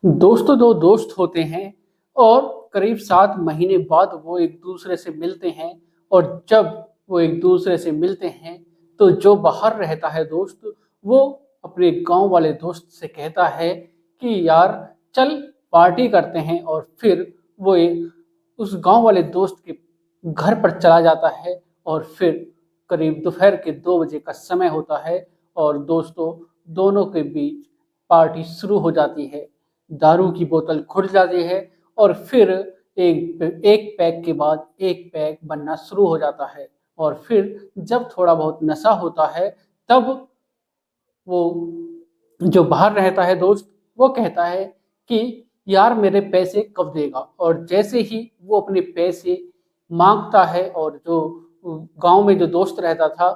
दोस्तों दो दोस्त होते हैं और करीब 7 महीने बाद वो एक दूसरे से मिलते हैं। और जब वो एक दूसरे से मिलते हैं तो जो बाहर रहता है दोस्त, वो अपने गांव वाले दोस्त से कहता है कि यार चल पार्टी करते हैं। और फिर वो उस गांव वाले दोस्त के घर पर चला जाता है। और फिर करीब दोपहर के 2 बजे का समय होता है और दोस्तों दोनों के बीच पार्टी शुरू हो जाती है। दारू की बोतल खुल जाती है और फिर एक एक पैक के बाद एक पैक बनना शुरू हो जाता है। और फिर जब थोड़ा बहुत नशा होता है तब वो जो बाहर रहता है दोस्त, वो कहता है कि यार मेरे पैसे कब देगा। और जैसे ही वो अपने पैसे मांगता है और जो गांव में जो दोस्त रहता था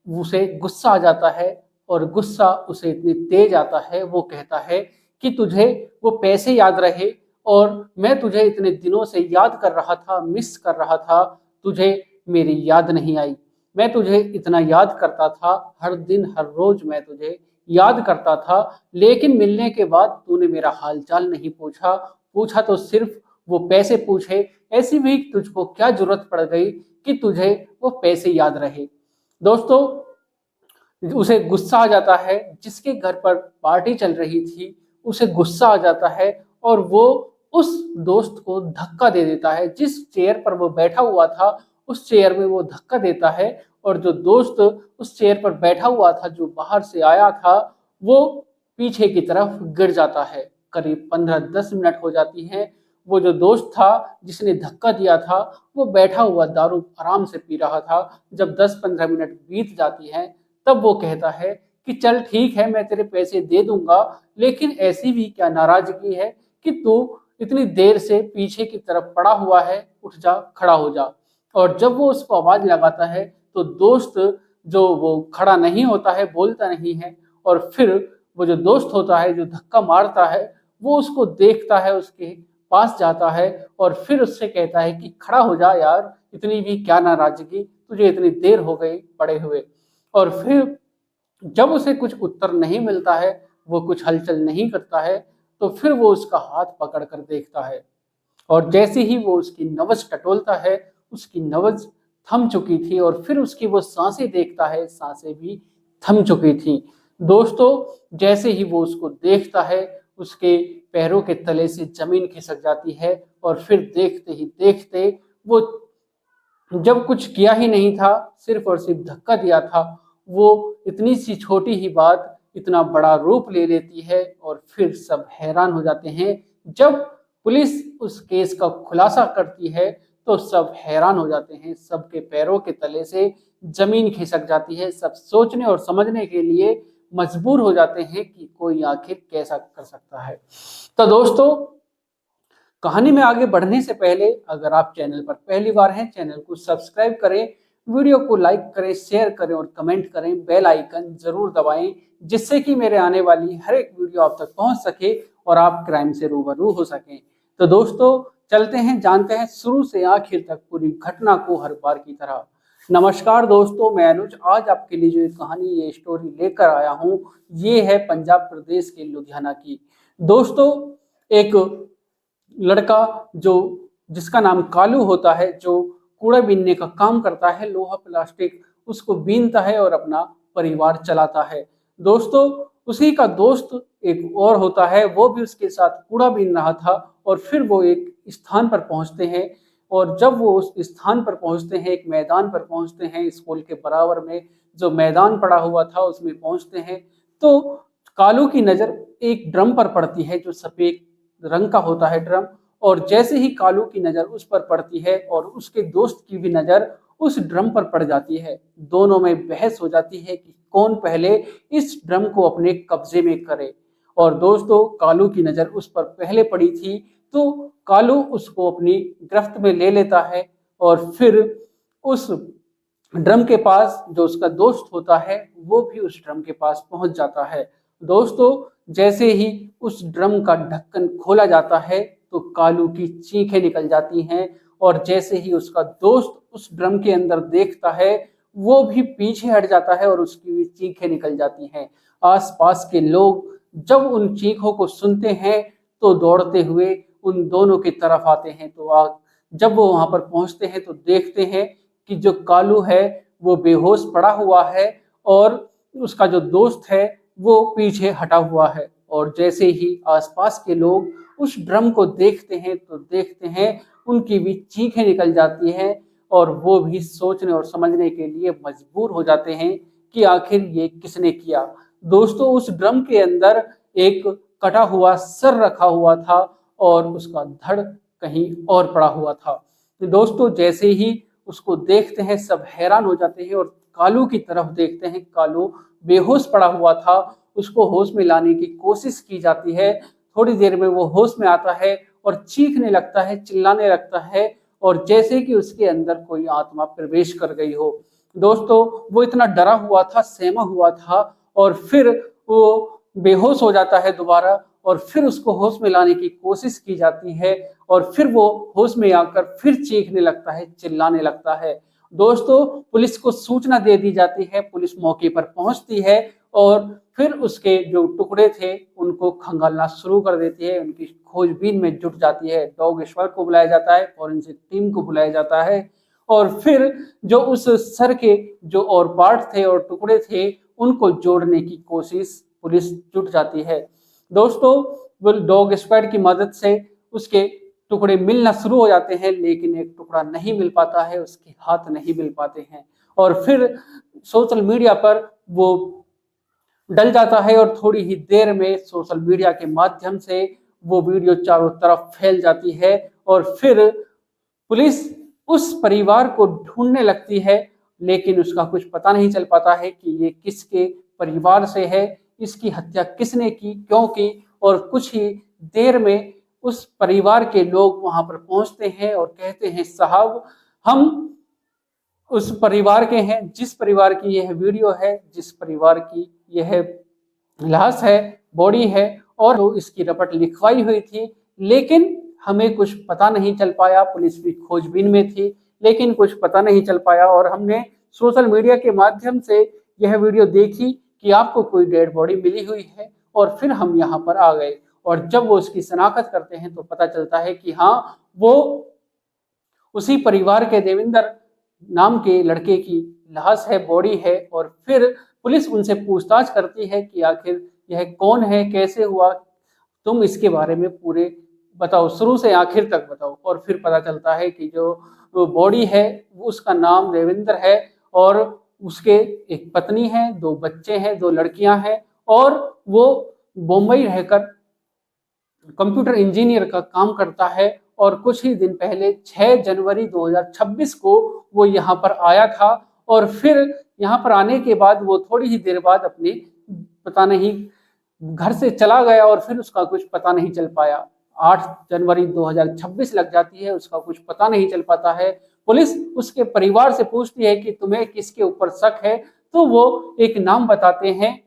उसे गुस्सा आ जाता है। और गुस्सा उसे इतनी तेज आता है, वो कहता है कि तुझे वो पैसे याद रहे और मैं तुझे इतने दिनों से याद कर रहा था, मिस कर रहा था, तुझे मेरी याद नहीं आई। मैं तुझे इतना याद करता था, हर दिन हर रोज मैं तुझे याद करता था, लेकिन मिलने के बाद तूने मेरा हालचाल नहीं पूछा। पूछा तो सिर्फ वो पैसे पूछे। ऐसी भी तुझको क्या जरूरत पड़ गई कि तुझे वो पैसे याद रहे। दोस्तों उसे गुस्सा आ जाता है, जिसके घर पर पार्टी चल रही थी उसे गुस्सा आ जाता है और वो उस दोस्त को धक्का दे देता है। जिस चेयर पर वो बैठा हुआ था उस चेयर में वो धक्का देता है और जो दोस्त उस चेयर पर बैठा हुआ था, जो बाहर से आया था, वो पीछे की तरफ गिर जाता है। करीब 15-10 मिनट हो जाती हैं। वो जो दोस्त था जिसने धक्का दिया था वो बैठा हुआ दारू आराम से पी रहा था। जब 10-15 मिनट बीत जाती हैं तब वो कहता है कि चल ठीक है, मैं तेरे पैसे दे दूंगा, लेकिन ऐसी भी क्या नाराजगी है कि तू इतनी देर से पीछे की तरफ पड़ा हुआ है, उठ जा, खड़ा हो जा। और जब वो उसको आवाज लगाता है तो दोस्त जो वो खड़ा नहीं होता है, बोलता नहीं है। और फिर वो जो दोस्त होता है जो धक्का मारता है वो उसको देखता है, उसके पास जाता है और फिर उससे कहता है कि खड़ा हो जा यार, इतनी भी क्या नाराजगी, तुझे इतनी देर हो गई पड़े हुए। और फिर जब उसे कुछ उत्तर नहीं मिलता है, वो कुछ हलचल नहीं करता है, तो फिर वो उसका हाथ पकड़ कर देखता है। और जैसे ही वो उसकी नब्ज टटोलता है, उसकी नब्ज थम चुकी थी। और फिर उसकी वो सांसें देखता है, सांसें भी थम चुकी थी। दोस्तों जैसे ही वो उसको देखता है, उसके पैरों के तले से जमीन खिसक जाती है। और फिर देखते ही देखते वो जब कुछ किया ही नहीं था, सिर्फ और सिर्फ धक्का दिया था, वो इतनी सी छोटी ही बात इतना बड़ा रूप ले लेती है। और फिर सब हैरान हो जाते हैं। जब पुलिस उस केस का खुलासा करती है तो सब हैरान हो जाते हैं, सबके पैरों के तले से जमीन खिसक जाती है। सब सोचने और समझने के लिए मजबूर हो जाते हैं कि कोई आखिर कैसा कर सकता है। तो दोस्तों कहानी में आगे बढ़ने से पहले अगर आप चैनल पर पहली बार हैं, चैनल को सब्सक्राइब करें, वीडियो को लाइक करें, शेयर करें और कमेंट करें, बेल आइकन जरूर दबाएं, जिससे कि मेरे आने वाली हर एक वीडियो आप तक पहुंच सके और आप क्राइम से रूबरू हो सकें। तो दोस्तों चलते हैं, जानते हैं शुरू से आखिर तक पूरी घटना को हर बार की तरह। नमस्कार दोस्तों, मैं अनुज आज आपके लिए जो कहानी, ये स्टोरी लेकर आया हूँ, ये है पंजाब प्रदेश के लुधियाना की। दोस्तों एक लड़का जो जिसका नाम कालू होता है, जो कूड़ा बीनने का काम करता है, लोहा प्लास्टिक उसको बीनता है और अपना परिवार चलाता है। दोस्तों उसी का दोस्त एक और होता है, वो भी उसके साथ कूड़ा बीन रहा था। और फिर वो एक स्थान पर पहुंचते हैं। और जब वो उस स्थान पर पहुंचते हैं, एक मैदान पर पहुंचते हैं, स्कूल के बराबर में जो मैदान पड़ा हुआ था उसमें पहुंचते हैं, तो कालू की नजर एक ड्रम पर पड़ती है जो सफेद रंग का होता है ड्रम। और जैसे ही कालू की नजर उस पर पड़ती है और उसके दोस्त की भी नजर उस ड्रम पर पड़ जाती है, दोनों में बहस हो जाती है कि कौन पहले इस ड्रम को अपने कब्जे में करे। और दोस्तों कालू की नजर उस पर पहले पड़ी थी, तो कालू उसको अपनी गिरफ्त में ले लेता है। और फिर उस ड्रम के पास जो उसका दोस्त होता है वो भी उस ड्रम के पास पहुंच जाता है। दोस्तों जैसे ही उस ड्रम का ढक्कन खोला जाता है तो कालू की चीखें निकल जाती हैं। और जैसे ही उसका दोस्त उस ड्रम के अंदर देखता है वो भी पीछे हट जाता है और उसकी भी चीखें निकल जाती हैं। आसपास के लोग जब उन चीखों को सुनते हैं तो दौड़ते हुए उन दोनों की तरफ आते हैं। तो जब वो वहां पर पहुंचते हैं तो देखते हैं कि जो कालू है वो बेहोश पड़ा हुआ है और उसका जो दोस्त है वो पीछे हटा हुआ है। और जैसे ही आसपास के लोग उस ड्रम को देखते हैं तो देखते हैं उनकी भी चीखें निकल जाती हैं और वो भी सोचने और समझने के लिए मजबूर हो जाते हैं कि आखिर ये किसने किया। दोस्तों, उस ड्रम के अंदर एक कटा हुआ सर रखा हुआ था और उसका धड़ कहीं और पड़ा हुआ था। तो दोस्तों, जैसे ही उसको देखते हैं सब हैरान हो जाते हैं और कालू की तरफ देखते हैं। कालू बेहोश पड़ा हुआ था, उसको होश में लाने की कोशिश की जाती है। थोड़ी देर में वो होश में आता है और चीखने लगता है, चिल्लाने लगता है और जैसे कि उसके अंदर कोई आत्मा प्रवेश कर गई हो। दोस्तों, वो इतना डरा हुआ था, सहमा हुआ था और फिर वो बेहोश हो जाता है दोबारा और फिर उसको होश में लाने की कोशिश की जाती है और फिर वो होश में आकर फिर चीखने लगता है, चिल्लाने लगता है। दोस्तों, पुलिस को सूचना दे दी जाती है, पुलिस मौके पर पहुंचती है और फिर उसके जो टुकड़े थे उनको खंगालना शुरू कर देती है, उनकी खोजबीन में जुट जाती है। डॉग एक्सपर्ट को बुलाया जाता है, फॉरेंसिक टीम को बुलाया जाता है और फिर जो उस सर के जो और पार्ट थे और टुकड़े थे उनको जोड़ने की कोशिश पुलिस जुट जाती है। दोस्तों, वो डॉग स्क्वाड की मदद से उसके टुकड़े मिलना शुरू हो जाते हैं, लेकिन एक टुकड़ा नहीं मिल पाता है, उसके हाथ नहीं मिल पाते हैं और फिर सोशल मीडिया पर वो डल जाता है और थोड़ी ही देर में सोशल मीडिया के माध्यम से वो वीडियो चारों तरफ फैल जाती है और फिर पुलिस उस परिवार को ढूंढने लगती है, लेकिन उसका कुछ पता नहीं चल पाता है कि ये किसके परिवार से है, इसकी हत्या किसने की, क्यों की। और कुछ ही देर में उस परिवार के लोग वहां पर पहुंचते हैं और कहते हैं, साहब, हम उस परिवार के हैं जिस परिवार की यह वीडियो है, जिस परिवार की यह लाश है, बॉडी है और तो इसकी रपट लिखवाई हुई थी, लेकिन हमें कुछ पता नहीं चल पाया। पुलिस भी खोजबीन में थी, लेकिन कुछ पता नहीं चल पाया और हमने सोशल मीडिया के माध्यम से यह वीडियो देखी कि आपको कोई डेड बॉडी मिली हुई है और फिर हम यहाँ पर आ गए। और जब वो उसकी शनाख्त करते हैं तो पता चलता है कि हाँ, वो उसी परिवार के देविंदर नाम के लड़के की लाश है, बॉडी है। और फिर पुलिस उनसे पूछताछ करती है कि आखिर यह कौन है, कैसे हुआ, तुम इसके बारे में पूरे बताओ, शुरू से आखिर तक बताओ। और फिर पता चलता है कि जो बॉडी है उसका नाम देविंदर है और उसके एक पत्नी है, 2 बच्चे हैं, 2 लड़कियां हैं और वो बम्बई रहकर कंप्यूटर इंजीनियर का काम करता है। और कुछ ही दिन पहले 6 जनवरी 2026 को वो यहाँ पर आया था और फिर यहाँ पर आने के बाद वो थोड़ी ही देर बाद अपने पता नहीं घर से चला गया और फिर उसका कुछ पता नहीं चल पाया। 8 जनवरी 2026 लग जाती है, उसका कुछ पता नहीं चल पाता है। पुलिस उसके परिवार से पूछती है कि तुम्हें किसके ऊपर शक है, तो वो एक नाम बताते हैं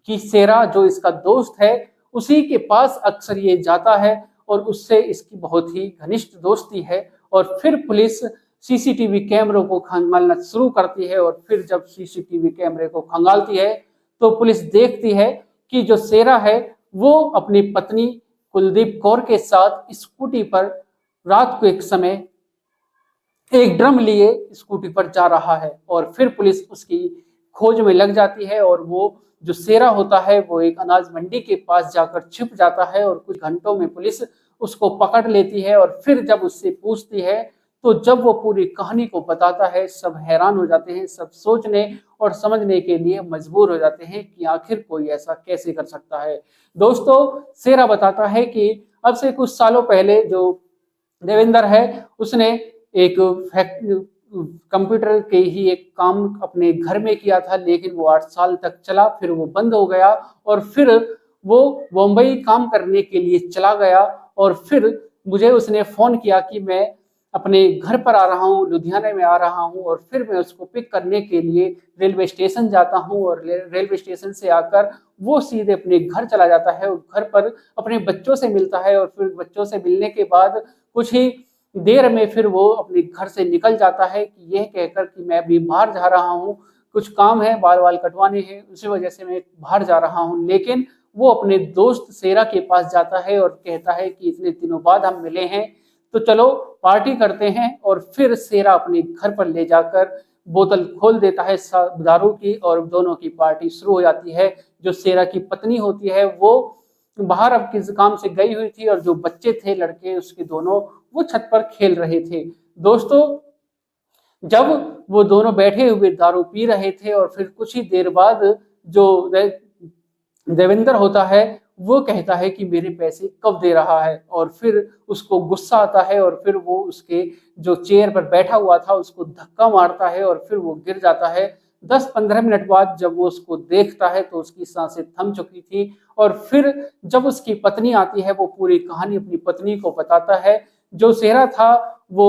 कि शेरा, जो इसका दोस्त है, उसी के पास अक्सर ये जाता है और उससे इसकी बहुत ही घनिष्ठ दोस्ती है। और फिर पुलिस सीसीटीवी कैमरों को खंगालना शुरू करती है और फिर जब सीसीटीवी कैमरे को खंगालती है तो पुलिस देखती है कि जो शेरा है वो अपनी पत्नी कुलदीप कौर के साथ स्कूटी पर रात को एक समय एक ड्रम लिए स्कूटी पर जा रहा है। और फिर पुलिस उसकी खोज में लग जाती है और वो जो शेरा होता है वो एक अनाज मंडी के पास जाकर छिप जाता है और कुछ घंटों में पुलिस उसको पकड़ लेती है। और फिर जब उससे पूछती है तो जब वो पूरी कहानी को बताता है, सब हैरान हो जाते हैं, सब सोचने और समझने के लिए मजबूर हो जाते हैं कि आखिर कोई ऐसा कैसे कर सकता है। दोस्तों, शेरा बताता है कि अब से कुछ सालों पहले जो देवेंद्र है उसने एक कंप्यूटर के ही एक काम अपने घर में किया था, लेकिन वो 8 साल तक चला, फिर वो बंद हो गया और फिर वो बम्बई काम करने के लिए चला गया। और फिर मुझे उसने फोन किया कि मैं अपने घर पर आ रहा हूँ, लुधियाना में आ रहा हूँ। और फिर मैं उसको पिक करने के लिए रेलवे स्टेशन जाता हूँ और रेलवे स्टेशन से आकर वो सीधे अपने घर चला जाता है और घर पर अपने बच्चों से मिलता है। और फिर बच्चों से मिलने के बाद कुछ ही देर में फिर वो अपने घर से निकल जाता है कि यह कहकर कि मैं अभी बाहर जा रहा हूँ, कुछ काम है, बाल कटवाने हैं, उसी वजह से मैं बाहर जा रहा हूँ। लेकिन वो अपने दोस्त शेरा के पास जाता है और कहता है कि इतने दिनों बाद हम मिले हैं तो चलो पार्टी करते हैं। और फिर शेरा अपने घर पर ले जाकर बोतल खोल देता है दारू की और दोनों की पार्टी शुरू हो जाती है। जो शेरा की पत्नी होती है वो बाहर अब किस काम से गई हुई थी और जो बच्चे थे लड़के उसके दोनों वो छत पर खेल रहे थे। दोस्तों जब वो दोनों बैठे हुए दारू पी रहे थे और फिर कुछ ही देर बाद जो देवेंद्र होता है वो कहता है कि मेरे पैसे कब दे रहा है। और फिर उसको गुस्सा आता है और फिर वो उसके जो चेयर पर बैठा हुआ था उसको धक्का मारता है और फिर वो गिर जाता है। 10-15 मिनट बाद जब वो उसको देखता है तो उसकी सांसें थम चुकी थी। और फिर जब उसकी पत्नी आती है वो पूरी कहानी अपनी पत्नी को बताता है। जो शेरा था वो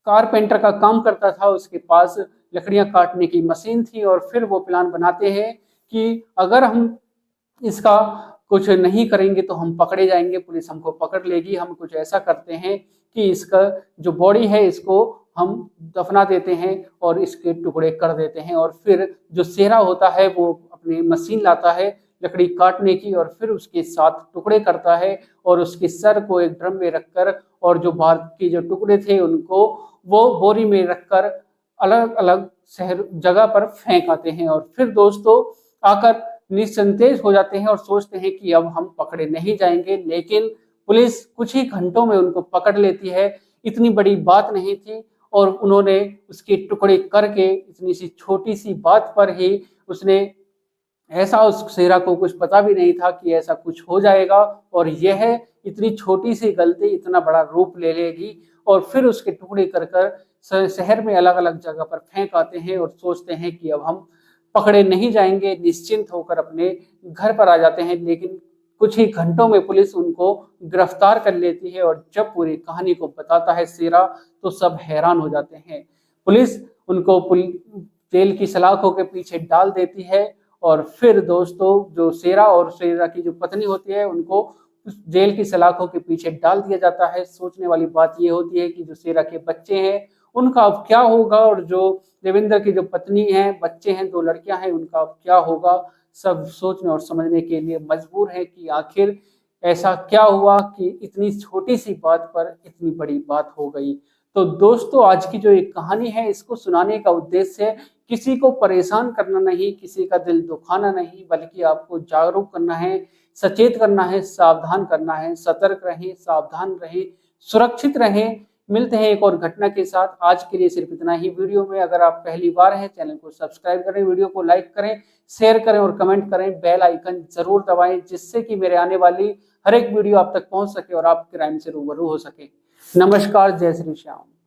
कारपेंटर का काम करता था, उसके पास लकड़ियां काटने की मशीन थी और फिर वो प्लान बनाते हैं कि अगर हम इसका कुछ नहीं करेंगे तो हम पकड़े जाएंगे, पुलिस हमको पकड़ लेगी। हम कुछ ऐसा करते हैं कि इसका जो बॉडी है इसको हम दफना देते हैं और इसके टुकड़े कर देते हैं। और फिर जो शेरा होता है वो अपनी मशीन लाता है लकड़ी काटने की और फिर उसके साथ टुकड़े करता है और उसके सर को एक ड्रम में रखकर और जो बाहर के जो टुकड़े थे उनको वो बोरी में रखकर अलग अलग शहर जगह पर फेंक आते हैं। और फिर दोस्तों आकर निसंदेश हो जाते हैं और सोचते हैं कि अब हम पकड़े नहीं जाएंगे, लेकिन पुलिस कुछ ही घंटों में उनको पकड़ लेती है। इतनी बड़ी बात नहीं थी और उन्होंने उसके टुकड़े करके इतनी सी छोटी सी बात पर ही उसने ऐसा उस शेरा को कुछ पता भी नहीं था कि ऐसा कुछ हो जाएगा और यह इतनी छोटी सी गलती इतना बड़ा रूप ले लेगी। और फिर उसके टुकड़े कर कर शहर में अलग अलग जगह पर फेंक आते हैं और सोचते हैं कि अब हम पकड़े नहीं जाएंगे, निश्चिंत होकर अपने घर पर आ जाते हैं। लेकिन कुछ ही घंटों में पुलिस उनको गिरफ्तार कर लेती है और जब पूरी कहानी को बताता है शेरा तो सब हैरान हो जाते हैं। पुलिस उनको जेल की सलाखों के पीछे डाल देती है और फिर दोस्तों जो शेरा और शेरा की जो पत्नी होती है उनको जेल की सलाखों के पीछे डाल दिया जाता है। सोचने वाली बात यह होती है कि जो शेरा के बच्चे हैं उनका अब क्या होगा और जो देवेंद्र की जो पत्नी है बच्चे हैं 2 लड़कियां हैं उनका अब क्या होगा। सब सोचने और समझने के लिए मजबूर है कि आखिर ऐसा क्या हुआ कि इतनी छोटी सी बात पर इतनी बड़ी बात हो गई। तो दोस्तों आज की जो एक कहानी है इसको सुनाने का उद्देश्य किसी को परेशान करना नहीं, किसी का दिल दुखाना नहीं, बल्कि आपको जागरूक करना है, सचेत करना है, सावधान करना है। सतर्क रहें, सावधान रहें, सुरक्षित रहें। मिलते हैं एक और घटना के साथ। आज के लिए सिर्फ इतना ही वीडियो में। अगर आप पहली बार हैं चैनल को सब्सक्राइब करें, वीडियो को लाइक करें, शेयर करें और कमेंट करें। बेल आइकन जरूर दबाएं जिससे कि मेरे आने वाली हर एक वीडियो आप तक पहुंच सके और आप क्राइम से रूबरू हो सके। नमस्कार, जय श्री श्याम।